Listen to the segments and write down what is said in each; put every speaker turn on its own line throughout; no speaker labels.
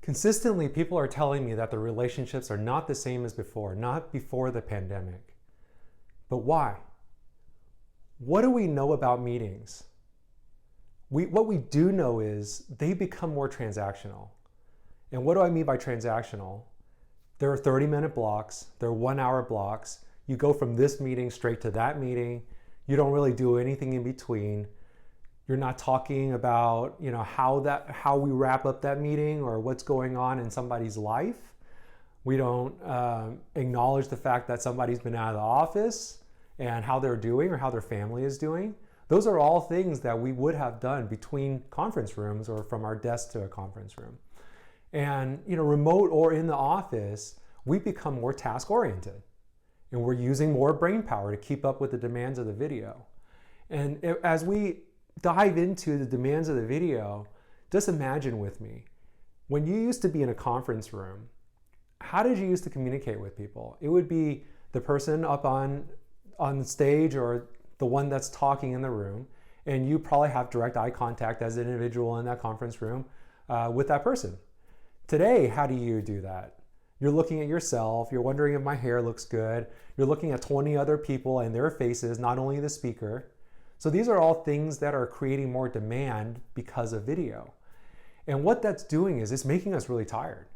Consistently, people are telling me that the relationships are not the same as before, not before the pandemic. But why? What do we know about meetings? What we do know is they become more transactional. And what do I mean by transactional? There are 30-minute blocks, there are 1-hour blocks. You go from this meeting straight to that meeting. You don't really do anything in between. You're not talking about, how we wrap up that meeting or what's going on in somebody's life. We don't acknowledge the fact that somebody's been out of the office and how they're doing or how their family is doing. Those are all things that we would have done between conference rooms or from our desk to a conference room. And remote or in the office, we become more task oriented and we're using more brain power to keep up with the demands of the video. And as we dive into the demands of the video, just imagine with me, when you used to be in a conference room, how did you used to communicate with people? It would be the person up on the stage or the one that's talking in the room, and you probably have direct eye contact as an individual in that conference room with that person. Today, how do you do that? You're looking at yourself, you're wondering if my hair looks good, you're looking at 20 other people and their faces, not only the speaker. So these are all things that are creating more demand because of video. And what that's doing is it's making us really tired.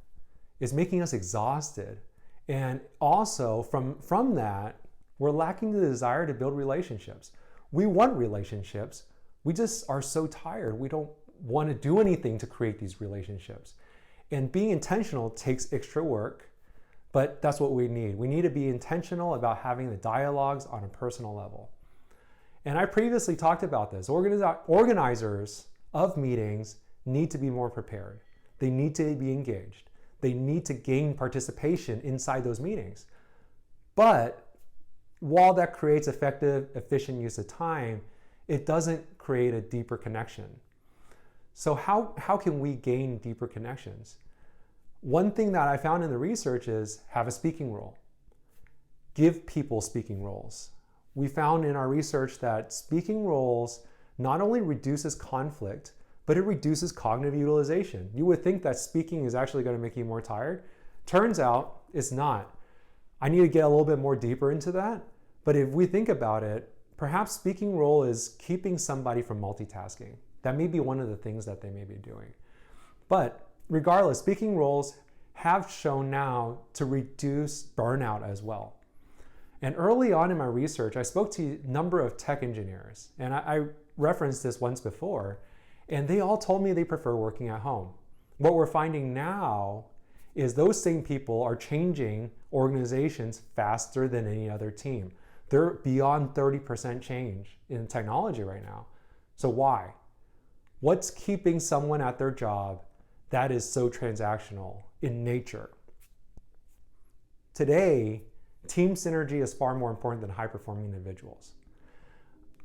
It's making us exhausted. And also from that, we're lacking the desire to build relationships. We want relationships. We just are so tired. We don't want to do anything to create these relationships. And being intentional takes extra work, but that's what we need. We need to be intentional about having the dialogues on a personal level. And I previously talked about this. Organizers of meetings need to be more prepared. They need to be engaged. They need to gain participation inside those meetings. But while that creates effective, efficient use of time, it doesn't create a deeper connection. So how can we gain deeper connections? One thing that I found in the research is have a speaking role. Give people speaking roles. We found in our research that speaking roles not only reduces conflict, but it reduces cognitive utilization. You would think that speaking is actually going to make you more tired. Turns out it's not. I need to get a little bit more deeper into that. But if we think about it, perhaps speaking role is keeping somebody from multitasking. That may be one of the things that they may be doing. But regardless, speaking roles have shown now to reduce burnout as well. And early on in my research, I spoke to a number of tech engineers, and I referenced this once before, and they all told me they prefer working at home. What we're finding now is those same people are changing organizations faster than any other team. They're beyond 30% change in technology right now. So why? What's keeping someone at their job that is so transactional in nature? Today, team synergy is far more important than high-performing individuals.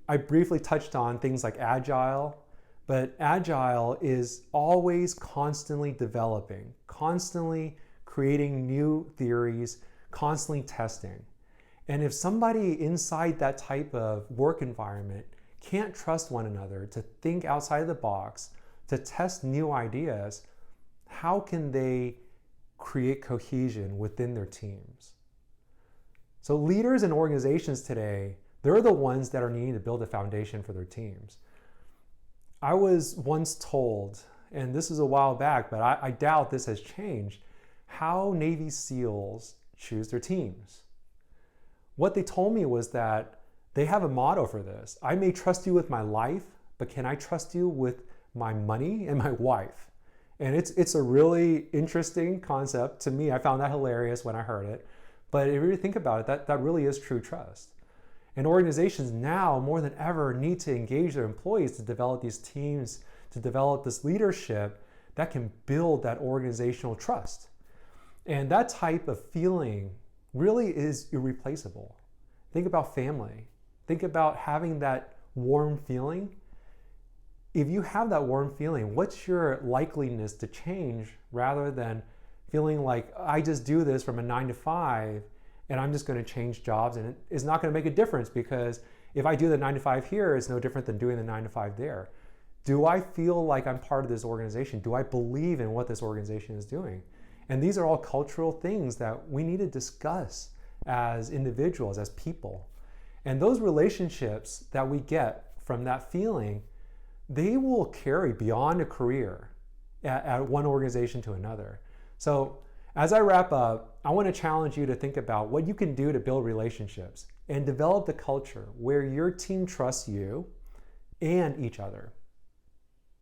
I briefly touched on things like agile, but agile is always constantly developing, constantly creating new theories, constantly testing. And if somebody inside that type of work environment can't trust one another to think outside of the box, to test new ideas, how can they create cohesion within their teams? So leaders and organizations today, they're the ones that are needing to build a foundation for their teams. I was once told, and this is a while back, but I doubt this has changed, how Navy SEALs choose their teams. What they told me was that they have a motto for this. I may trust you with my life, but can I trust you with my money and my wife? And it's a really interesting concept to me. I found that hilarious when I heard it. But if you really think about it, that really is true trust. And organizations now more than ever need to engage their employees to develop these teams, to develop this leadership that can build that organizational trust. And that type of feeling really is irreplaceable. Think about family. Think about having that warm feeling. If you have that warm feeling, what's your likeliness to change rather than feeling like I just do this from a 9 to 5 and I'm just going to change jobs and it's not going to make a difference because if I do the 9 to 5 here, it's no different than doing the 9 to 5 there. Do I feel like I'm part of this organization? Do I believe in what this organization is doing? And these are all cultural things that we need to discuss as individuals, as people. And those relationships that we get from that feeling, they will carry beyond a career at one organization to another. So as I wrap up, I want to challenge you to think about what you can do to build relationships and develop the culture where your team trusts you and each other.